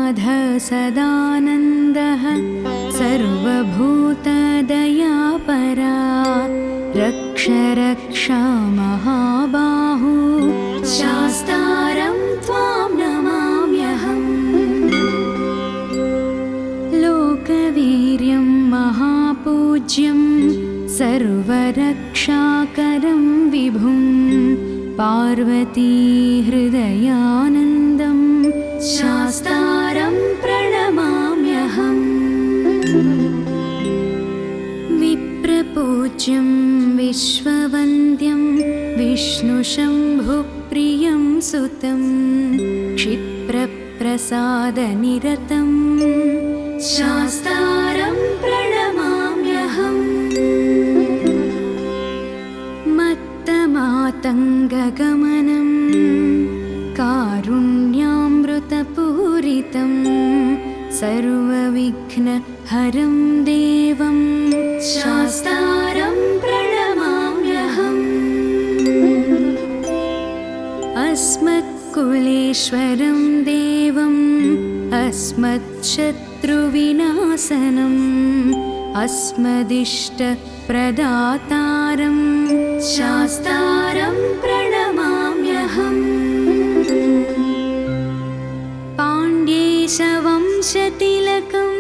भूतनाथ सदानन्दः सर्वभूतदयापरा रक्ष रक्षा महाबाहु शास्तारं त्वां नमाम्यहम्। लोकवीर्यं महापूज्यं सर्वरक्षाकरं विभुं पार्वती हृदयानन्दं शास्तारं प्रणमाम्यहम्। विप्रपूज्यं विश्ववन्द्यं विष्णुशम्भुप्रियं सुतं क्षिप्रप्रसादनिरतं शास्तारं प्रणमाम्यहम्। मत्तमातङ्गगमनं कारुण्यामृतपूरितं सर्वविघ्नहरं देवं शास्तारं प्रणमाम्यहम्। अस्मत्कुलेश्वरं देवम् अस्मच्छत्रुविनाशनम् अस्मदिष्टप्रदातारं शास्तारं प्रणमाम्यहम्। पाण्ड्येशवंशतिलकं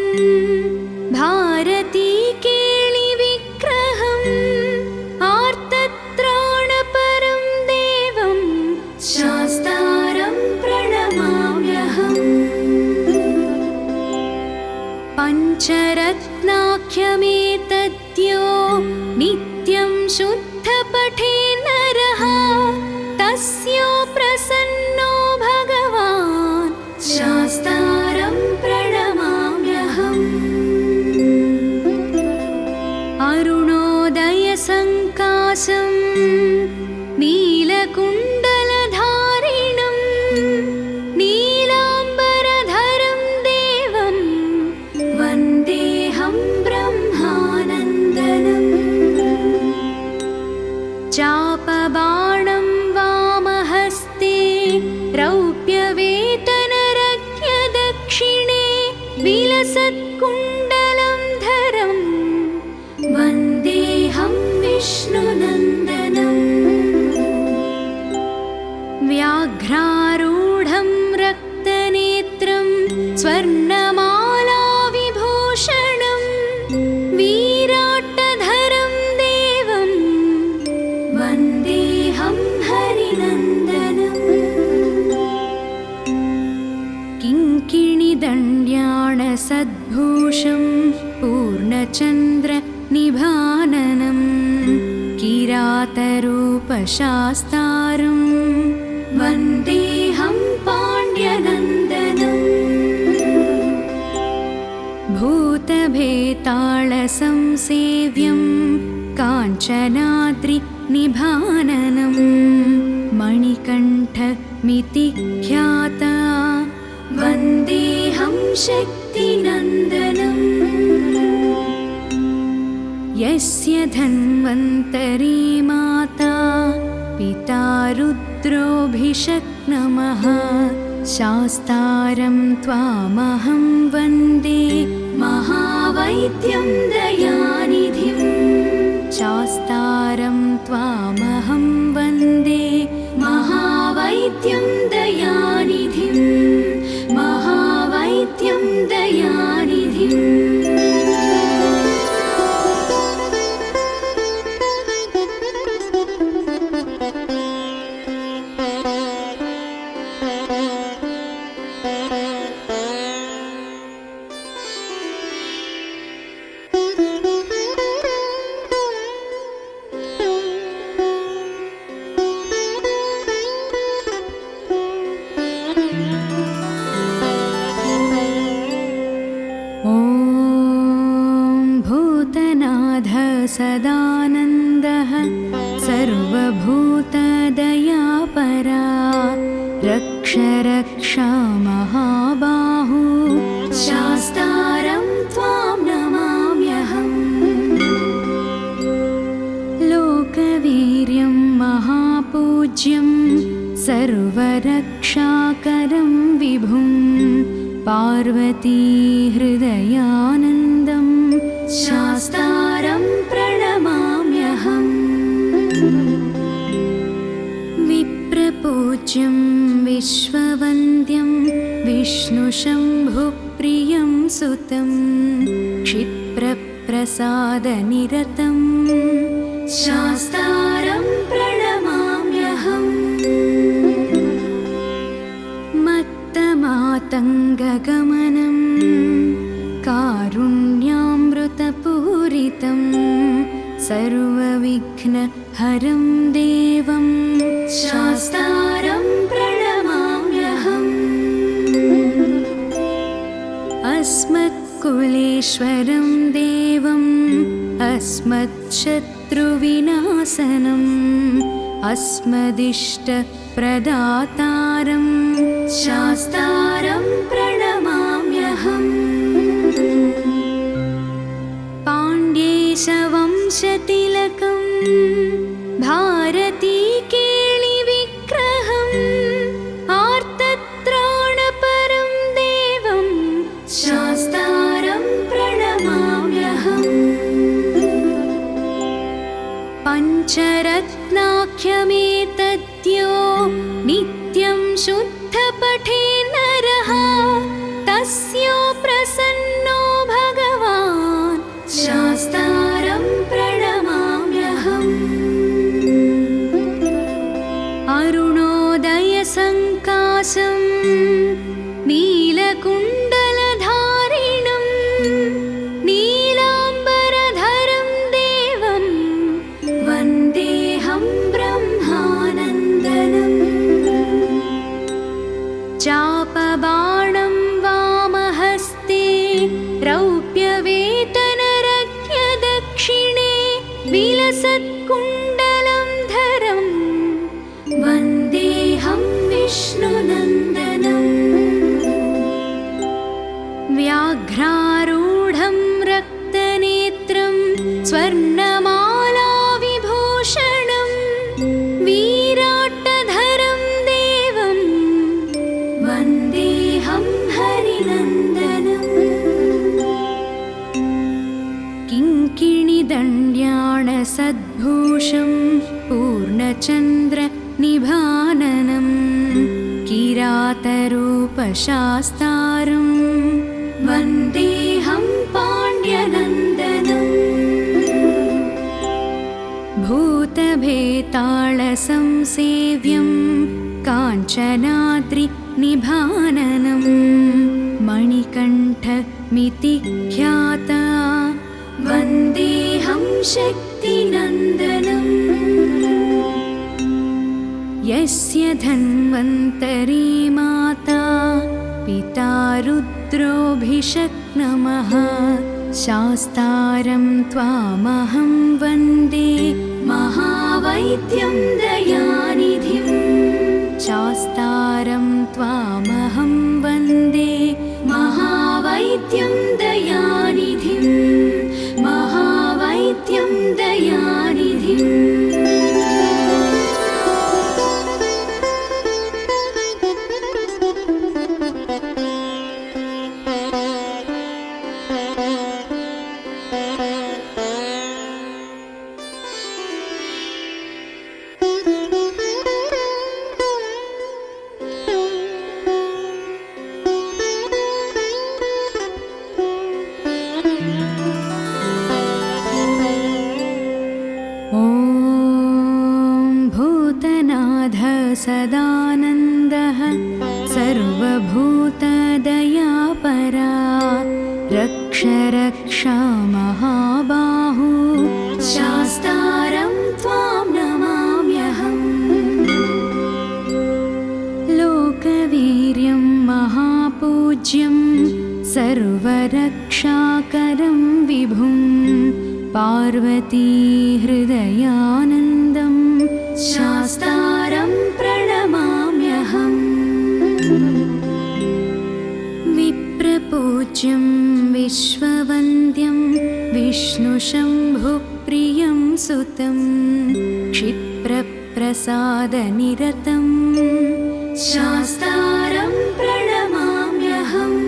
भारतीकेलिविग्रहम् आर्तत्राणपरं देवं शास्तारं प्रणमाम्यहम्। पञ्चरत्नाख्यमेतद्यो नित्यं शुद्धपठे नरः तस्य प्रसन्नो भगवान् शास्तारं प्रणमाम्यहम्। अरुणोदयसङ्काशं नीलकुण्डलधारिणं नीलाम्बरधरं देवं वन्देऽहं ब्रह्मानन्दनम्। चापबाणं वामहस्ते रौप्यवेतनरज्ञदक्षिणे विलसत्कुण्डलं धरं वन्देऽहं विष्णुनन्दनम्। व्याघ्रारूढं रक्तनेत्रं स्वर्णमालाविभूषणं वीराट्टधरं देवं वन्देऽहं हरिनन्दनम्। किङ्किणिदण्ड्याणसद्भूषं पूर्णचन्द्रनिभाननं किरातरूपशास्तारं वन्देऽहं पाण्ड्यनन्दनम्। भूतभेतालसंसेव्यं काञ्चनाद्रिनिभाननं मणिकण्ठमिति ख्याता वन्देऽहं शक्तिनन्दनम्। यस्य धन्वन्तरी माता पिता रुद्रोऽभिषक्नमः शास्तारं त्वामहं वन्दे महावैद्यं दयानिधिं। शास्तारं त्वामहं वन्दे महावैद्यं दयानिधिं महावैद्यं दयानिधिम्। सदानन्दः सर्वभूतदयापरा रक्ष रक्षा महाबाहु शास्तारं त्वां नमाम्यहम्। लोकवीर्यं महापूज्यं सर्वरक्षाकरं विभुं पार्वती हृदयानन्दं शास्तारं प्रणमाम्यहम् विप्रपूज्यं विश्ववन्द्यं विष्णुशम्भुप्रियं सुतं क्षिप्रप्रसादनिरतं शास्तारं प्रणमाम्यहम् मत्तमातङ्गगमनं कारुण्यामृतपूरितं सर्वविघ्नहरं देवं शास्तारं प्रणमाम्यहम् अस्मत्कुलेश्वरं देवम् अस्मच्छत्रुविनाशनम् अस्मदिष्टप्रदातारं शास्तारं प्रणमाम्यहम् पाण्ड्येशवंशतिलकं भारतीकेलिविग्रहम् आर्तत्राणपरं देवं शास्तारं प्रणमाम्यहम् पञ्चरत्नाख्यमेतद्यो नित्यं शुद्धपठे नरः तस्य प्रसन्नो भगवान् शास्तारं प्रणमाम्यहम् अरुणोदयसङ्काशं नीलकुण्डलधारिणं नीलाम्बरधरं देवं वन्देऽहं ब्रह्मानन्दनम् चापबाणं वामहस्ते रौप्यवेतनरज्ञदक्षिणे विलसत्कुण्डलं धरं वन्देऽहं विष्णुनन्दनम् व्याघ्रारूढं रक्तनेत्रं स्वर्णमालाविभूषणं वीराट्टधरं देवं वन्देऽहं हरिनन्दनम् किङ्किणिदण्ड्याणसद्भूषं पूर्णचन्द्रनिभाननं किरातरूपशास्तारं वन्देऽहं पाण्ड्यनन्दनम् भूतभेतालसंसेव्यं काञ्चनाद्रिनिभाननं मणिकण्ठमिति ख्याता वन्देऽहं शक्तिनन्दनम् यस्य धन्वन्तरी माता पिता रुद्रोऽभिषक्नमः शास्तारं त्वामहं वन्दे महावैद्यं दयानिधिं शास्तारं त्वामहं वन्दे महावैद्यं दयानिधिं महावैद्यं दयानिधिम् सदानन्दः सर्वभूतदयापरा रक्ष रक्षा महाबाहु शास्तारं त्वां नमाम्यहम् लोकवीर्यं महापूज्यं सर्वरक्षाकरं विभुं पार्वती हृदयानन्दं शास्तारं प्रणमाम्यहम् विप्रपूज्यं विश्ववन्द्यं विष्णुशम्भुप्रियं सुतं क्षिप्रप्रसादनिरतं शास्तारं प्रणमाम्यहम्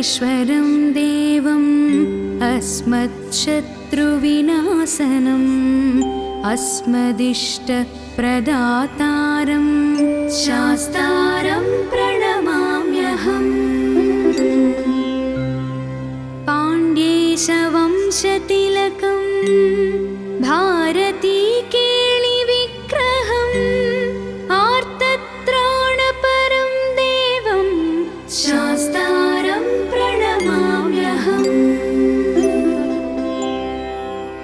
कुलेश्वरं देवम् अस्मच्छत्रुविनाशनम् अस्मदिष्टप्रदातारं शास्तारं प्रणमाम्यहम्। पाण्ड्येशवंशतिलकं भारतीकेळिविग्रहम् आर्तत्राणपरं देवं शास्तारं प्रणमाम्यहम्।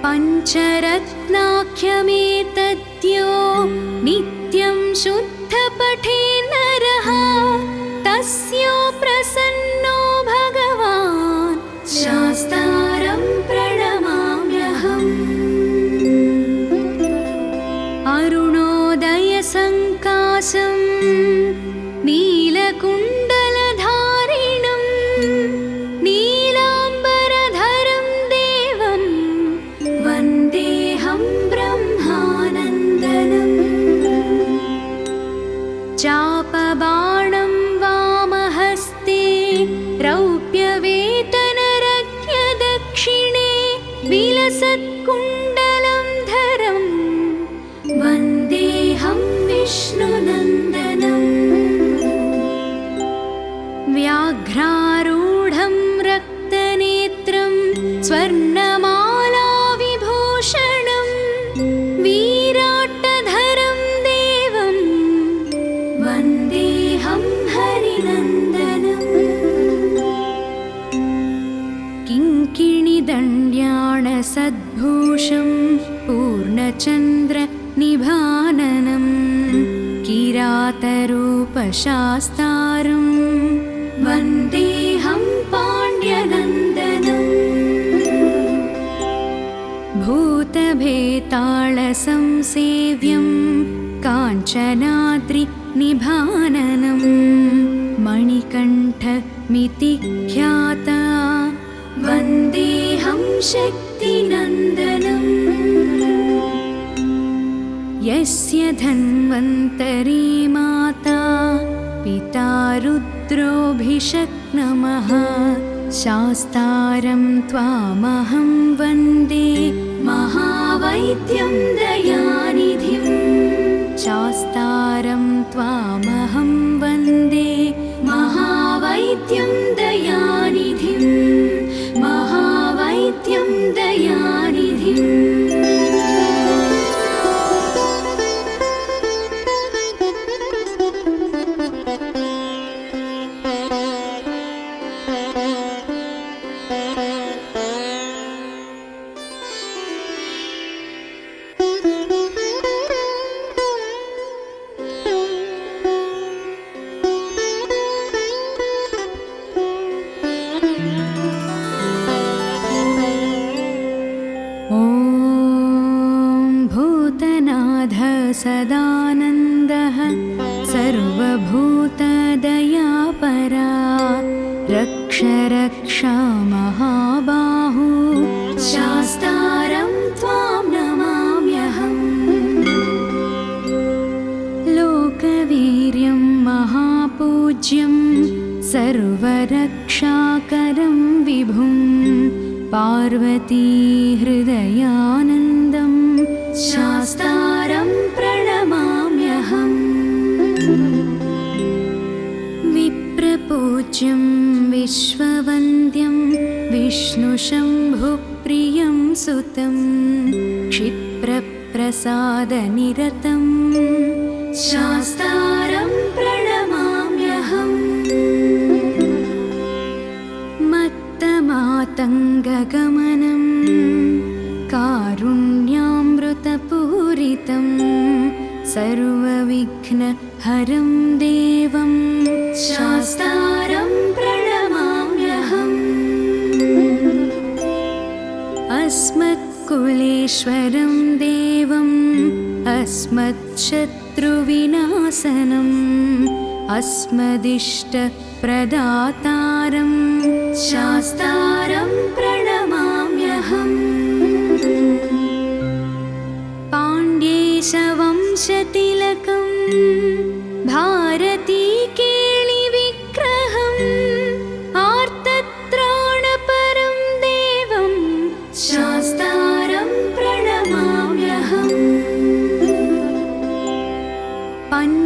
पञ्चरत्नाख्यमेतद्यो नित्यं शुद्धपठे नरः तस्यो प्रसन्नो भगवान् शास्तारं प्रणमाम्यहम्। अरुणोदयसङ्काशं नीलकुण्डलधारिणं नीलाम्बरधरं देवं वन्देऽहं ब्रह्मानन्दनम्। चापबाणं वामहस्ते रौप्यवेतनरज्ञदक्षिणे विलसत्कुण्डलं धरं वन्देऽहं विष्णुनन्दनम्। व्याघ्रारूढं रक्तनेत्रं स्वर्णमालाविभूषणं वीराट्टधरं देवं वन्देऽहं हरिनन्दनम्। किङ्किणिदण्ड्याणसद्भूषं पूर्णचन्द्रनिभाननं किरातरूपशास्तारं वन्देऽहं पाण्ड्यनन्दनम्। भूतभेतालसंसेव्यं काञ्चनाद्रिनिभाननं मणिकण्ठमिति ख्याता वन्देऽहं शक्तिनन्दनम्। यस्य धन्वन्तरी माता पिता रुद्रोऽभिषक्नमः शास्तारं त्वामहं वन्दे महावैद्यं दयानिधिं। शास्तारं त्वामहं वन्दे महावैद्यं दयानिधिं महावैद्यं दयानिधिम्। सदानन्दः सर्वभूतदयापरा रक्ष रक्षा महाबाहु शास्तारं त्वां नमाम्यहम्। लोकवीर्यं महापूज्यं सर्वरक्षाकरं विभुं पार्वती हृदयानन्दं शास्तारं प्रणमाम्यहम्। विप्रपूज्यं विश्ववन्द्यं विष्णुशम्भुप्रियं सुतं क्षिप्रप्रसादनिरतं शास्तारं प्रणमाम्यहम्। मत्तमातङ्गगमनं कारुण्यामृतपूरितं सर्वविघ्नहरं देवं शास्तारं प्रणमाम्यहम्। अस्मत्कुलेश्वरं देवम् अस्मच्छत्रुविनाशनम् अस्मदिष्टप्रदातारं शास्तारं प्रणमाम्यहम्। पाण्ड्येशवंशतिलकं भारतीकेळिविग्रहम् आर्तत्राणपरं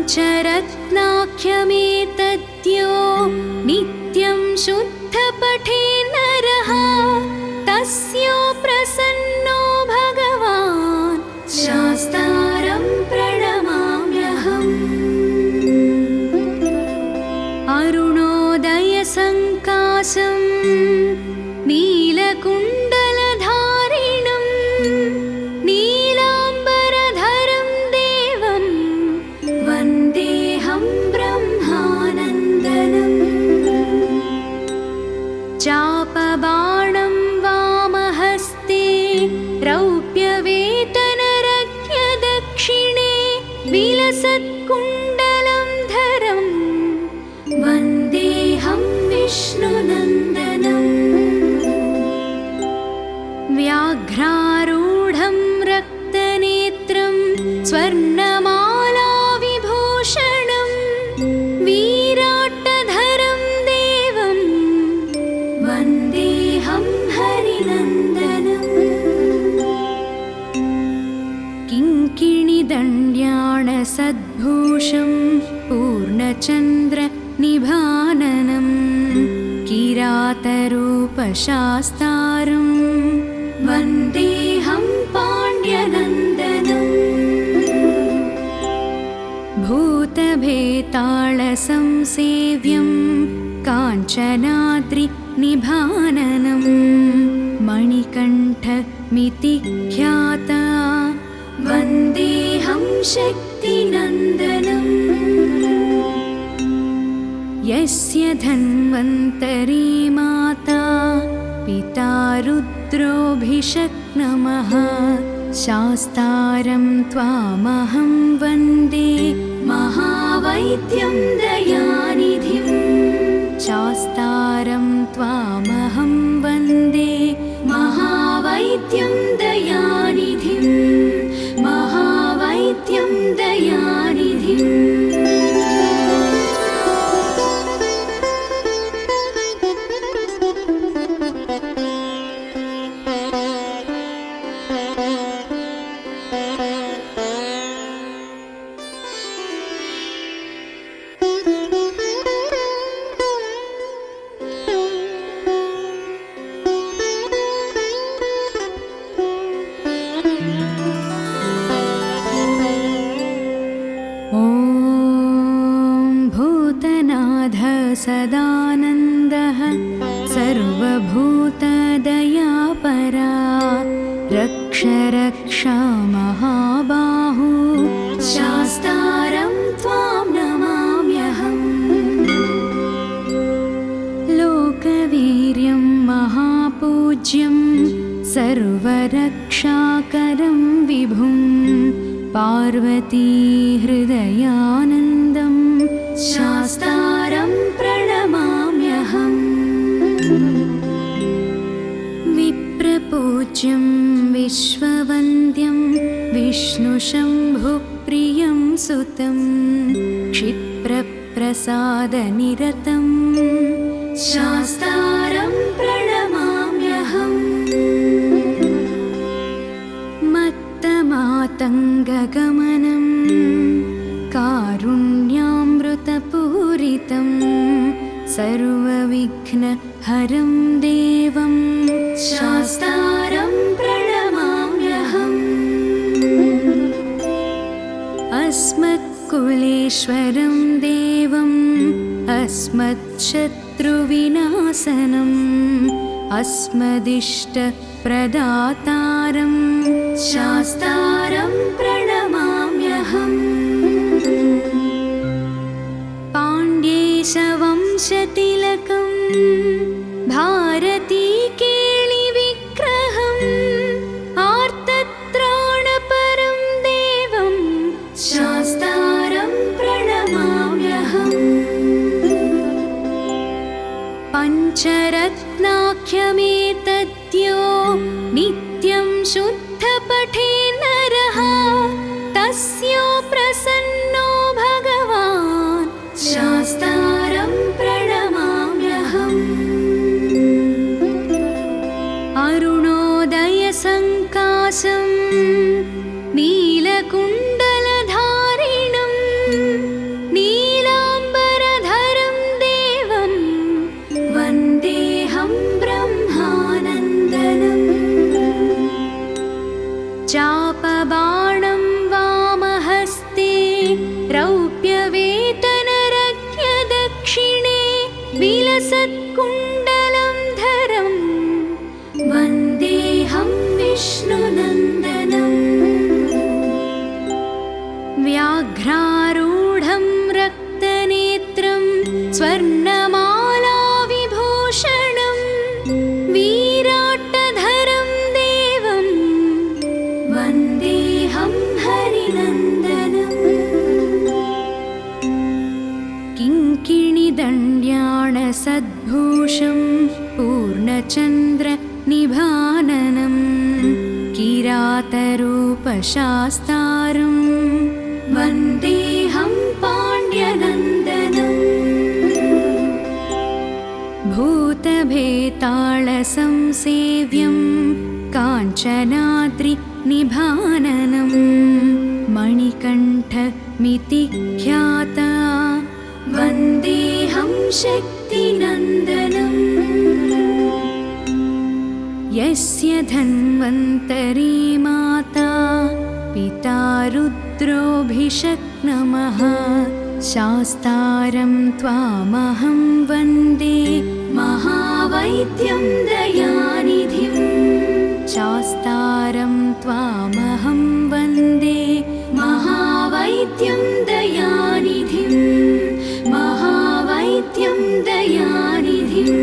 पञ्चरत्नाख्यमेतद्यो नित्यं शुद्धपठे नरः तस्यो प्रसन्नो भगवान् शास्तारं प्रणमाम्यहम्। अरुणोदयसङ्काशं नीलकुण्डलधारिणं नीलाम्बरधरं देवं वन्देऽहं ब्रह्मानन्दनम्। चापबाणं वामहस्ते रौप्यवेतनरज्ञदक्षिणे विलसत्कुण्डलं धरं वन्देऽहं विष्णुनन्दनम्। व्याघ्रारूढं रक्तनेत्रं स्वर्णमालाविभूषणं वीराट्टधरं देवं वन्देऽहं हरिनन्दनम्। किङ्किणिदण्ड्याणसद्भूषं पूर्णचन्द्रनिभाननं किरातरूपशास्तारं वन्देऽहं पाण्ड्यनन्दनम्। भूतभेतालसंसेव्यं काञ्चनाद्रिनिभाननं मणिकण्ठमिति ख्याता वन्देऽहं शक्तिनन्दनम्। यस्य धन्वन्तरी माता पिता रुद्रोऽभिषक्नमः शास्तारं त्वामहं वन्दे महावैद्यं दयानिधिं। शास्तारं त्वामहं वन्दे महावैद्यं दयानिधिं महावैद्यं दयानिधिम्। सदानन्दः सर्वभूतदयापरा रक्ष रक्षा महाबाहु शास्तारं त्वां नमाम्यहम्। लोकवीर्यं महापूज्यं सर्वरक्षाकरं विभुं पार्वती हृदयानन्दं शास्तारं प्रणमाम्यहम्। विप्रपूज्यं विश्ववन्द्यं विष्णुशम्भुप्रियं सुतं क्षिप्रप्रसादनिरतं शास्तारं प्रणमाम्यहम्। मत्तमातङ्गगमनं कारुण्यामृतपूरितं सर्वविघ्नहरं देवं शास्तारं प्रणमाम्यहम्। अस्मत्कुलेश्वरं देवम् अस्मत्शत्रुविनाशनम् अस्मदिष्टप्रदातारं शास्तारं प्रणमाम्यहम्। पाण्ड्येशवंशतिलकं भारतीकेलिविग्रहम् आर्तत्राणपरं देवं शास्तारं प्रणमाम्यहम्। पञ्चरत्नाख्यमेतद्यो नित्यं शुद्धपठे नरः तस्यो प्रसन्नो भगवान् शास्तारं प्रणमाम्यहम्। अरुणोदयसङ्काशं नीलकुण्डलधारिणं रौप्यवेतनरज्ञदक्षिणे विलसत्कुण्डलं धरं वन्देऽहं विष्णुनन्दनम् व्याघ्रारूढं रक्तनेत्रं स्वर्णमालाविभूषणं वीराट्टधरं देवं वन्देऽहं हरिनन्दनम् किङ्किणिदण्ड्याणसद्भूषं पूर्णचन्द्रनिभाननं किरातरूपशास्तारं वन्देऽहं पाण्ड्यनन्दनम् भूतभेतालसंसेव्यं काञ्चनाद्रिनिभाननं मणिकण्ठमिति ख्याता वन्देऽहं शक्तिनन्दनम् यस्य धन्वन्तरी माता पिता रुद्रोऽभिषक्नमः शास्तारं त्वामहं वन्दे महावैद्यं दयानिधिं शास्तारं त्वामहं वन्दे महावैद्यं दयानिधिं महावैद्यं दयानिधिम्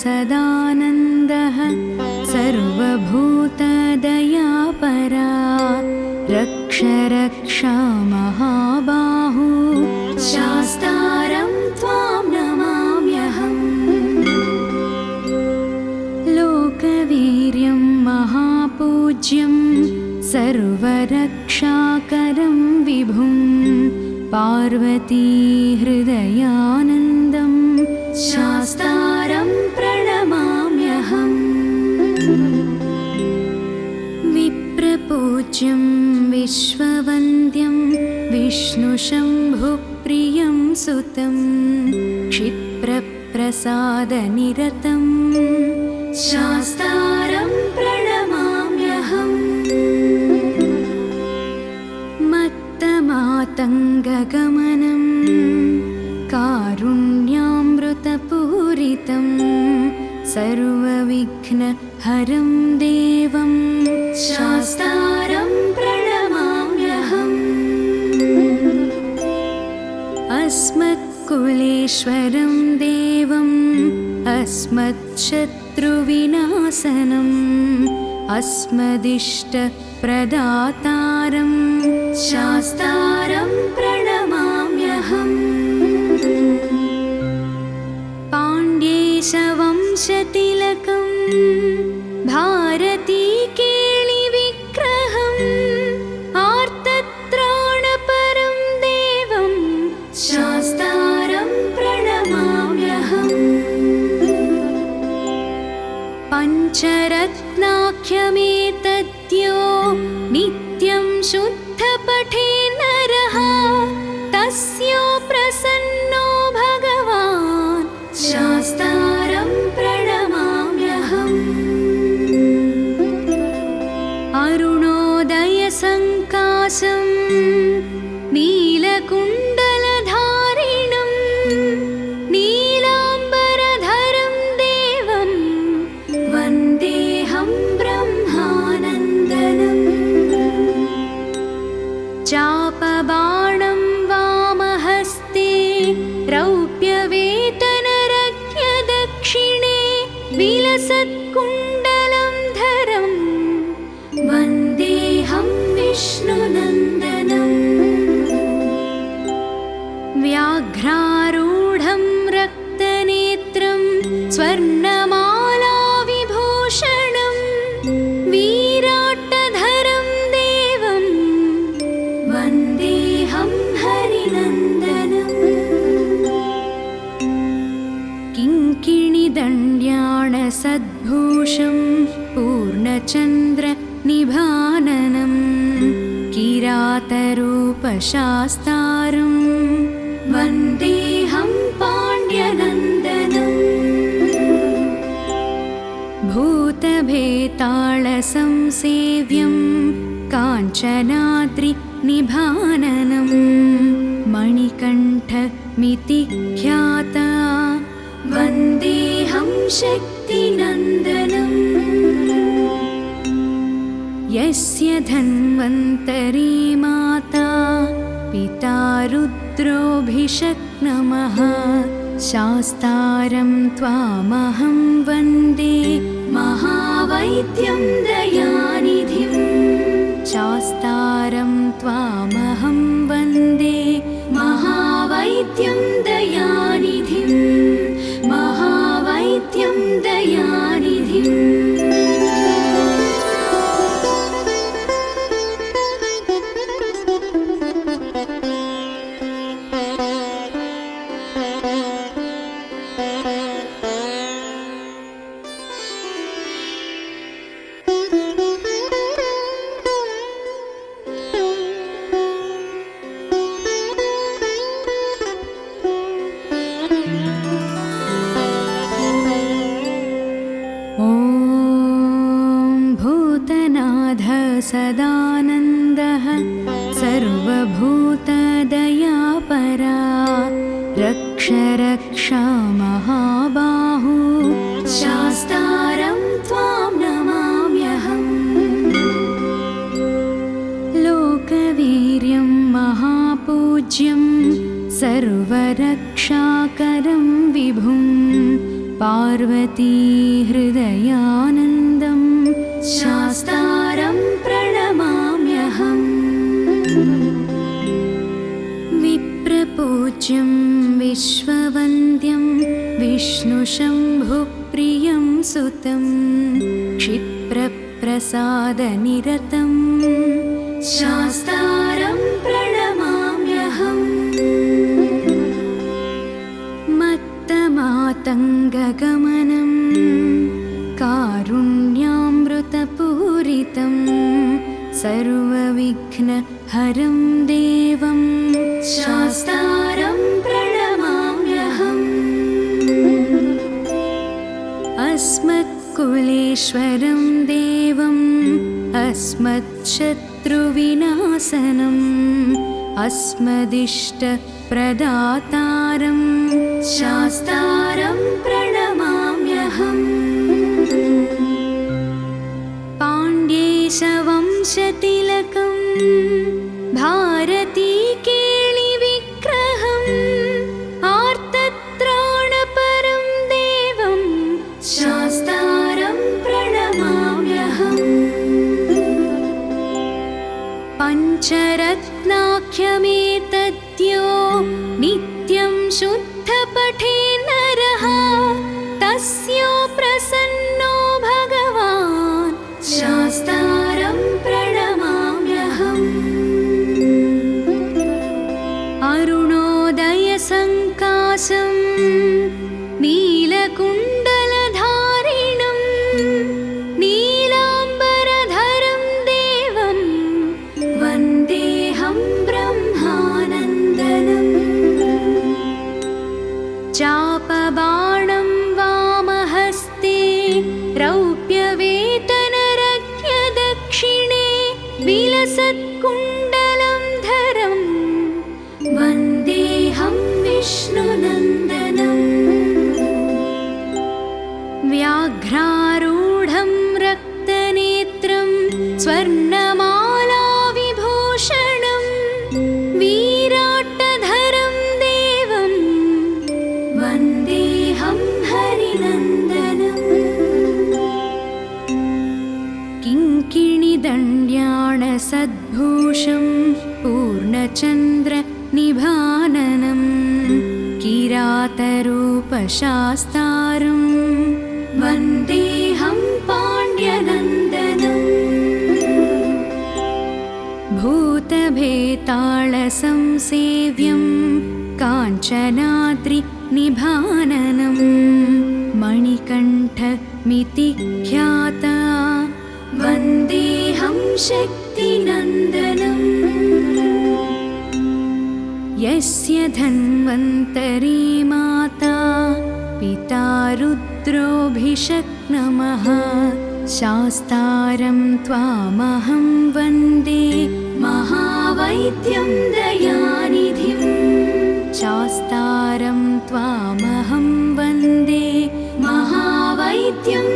सदानन्दः सर्वभूतदयापरा रक्ष रक्षा महाबाहु शास्तारं त्वां नमाम्यहम् लोकवीर्यं महापूज्यं सर्वरक्षाकरं विभुं पार्वती हृदयानन्दं शास्तारं प्रणमाम्यहम् विप्रपूज्यं विश्ववन्द्यं विष्णुशम्भुप्रियं सुतं क्षिप्रप्रसादनिरतं शास्तारं प्रणमाम्यहम् मत्तमातङ्गगमनं कारुण्यामृतपूरितं सर्वविघ्नहरं देवं शास्तारं प्रणमाम्यहम् अस्मत्कुलेश्वरं देवम् अस्मत्शत्रुविनाशनम् अस्मदिष्टप्रदातारं शास्तारं प्रणमाम्यहम् पाण्ड्येशवंशतिलकं भारतीकेलिविग्रहम् आर्तत्राणपरं देवं शास्तारं प्रणमाम्यहम् पञ्चरत्नाख्यमेतद्यो नित्यं शुद्धपठे नरः तस्य प्रसन्नो भगवान् शास्तारं प्रणमाम्यहम् अरुणोदयसङ्काशं नीलकुण्डलधारिणं नीलाम्बरधरं देवं वन्देऽहं ब्रह्मानन्दनम् चापबाणं वामहस्ते रौप्यवेतनरज्ञदक्षिणे विलसत्कुण्डलं धरं वन्देऽहं विष्णुनन्दनम् व्याघ्रारूढं रक्तनेत्रं स्वर्णमालाविभूषणं वीराट्टधरं देवं निभाननं किरातरूपशास्तारं वन्देऽहं पाण्ड्यनन्दनम् भूतभेतालसंसेव्यं काञ्चनाद्रिनिभाननं मणिकण्ठमिति ख्याता वन्देऽहं शक्तिनन्दनम् यस्य धन्वन्तरी माता पिता रुद्रोऽभिषक्नमः शास्तारं त्वामहं वन्दे महावैद्यं दयानिधिं शास्तारं त्वामहं वन्दे महावैद्यं दयानिधिं महावैद्यं दयानिधिम् सदानन्दः सर्वभूतदयापरा रक्ष रक्षा महाबाहु शास्तारं त्वां नमाम्यहम् लोकवीर्यं महापूज्यं सर्वरक्षाकरं विभुं पार्वती हृदयानन्दं शास्तारं प्रणमाम्यहम् विप्रपूज्यं विश्ववन्द्यं विष्णुशम्भुप्रियं सुतं क्षिप्रप्रसादनिरतं शास्तारं प्रणमाम्यहम् मत्तमातङ्गगमनं कारुण्यामृतपूरितं सर्वविघ्नहरं देवं शास्तारं प्रणमाम्यहम् अस्मत्कुलेश्वरं देवम् अस्मत्शत्रुविनाशनम् अस्मदिष्टप्रदातारं शास्तारं प्रणमाम्यहम् पाण्ड्येशवंशतिलकं भारतीकेलिविग्रहम् आर्तत्राणपरं देवं शास्तारं प्रणमाम्यहम् पञ्चरत्नाख्यमेतद्यो नित्यं शुद्धपठे नरः तस्य प्रसन्नो भगवान् शास्तारं प्रणमाम्यहम् अरुणोदयसङ्काशं नीलकुण्डलधारिणं नीलाम्बरधरं देवं वन्देऽहं ब्रह्मानन्दनम् चापबाणं वामहस्ते रौप्यवेतनरज्ञदक्षिणे विलसत्कुण्डलं धरं वन्देऽहं विष्णुनन्दनम् व्याघ्रारूढं रक्तनेत्रं स्वर्णमालाविभूषणं वीराट्टधरं देवं वन्देऽहं हरिनन्दनम् किङ्किणिदण्ड्याणसद्भूषं पूर्णचन्द्रनिभाननं किरातरूपशास्तारं वन्देऽहं पाण्ड्यनन्दनम् भूतभेतालसंसेव्यं काञ्चनाद्रिनिभाननं मणिकण्ठमिति ख्याता वन्देऽहं शक्तिनन्दनम् यस्य धन्वन्तरी माता पिता रुद्रोऽभिषक्नमः शास्तारं त्वामहं वन्दे महावैद्यं दयानिधिं शास्तारं त्वामहं वन्दे महावैद्यं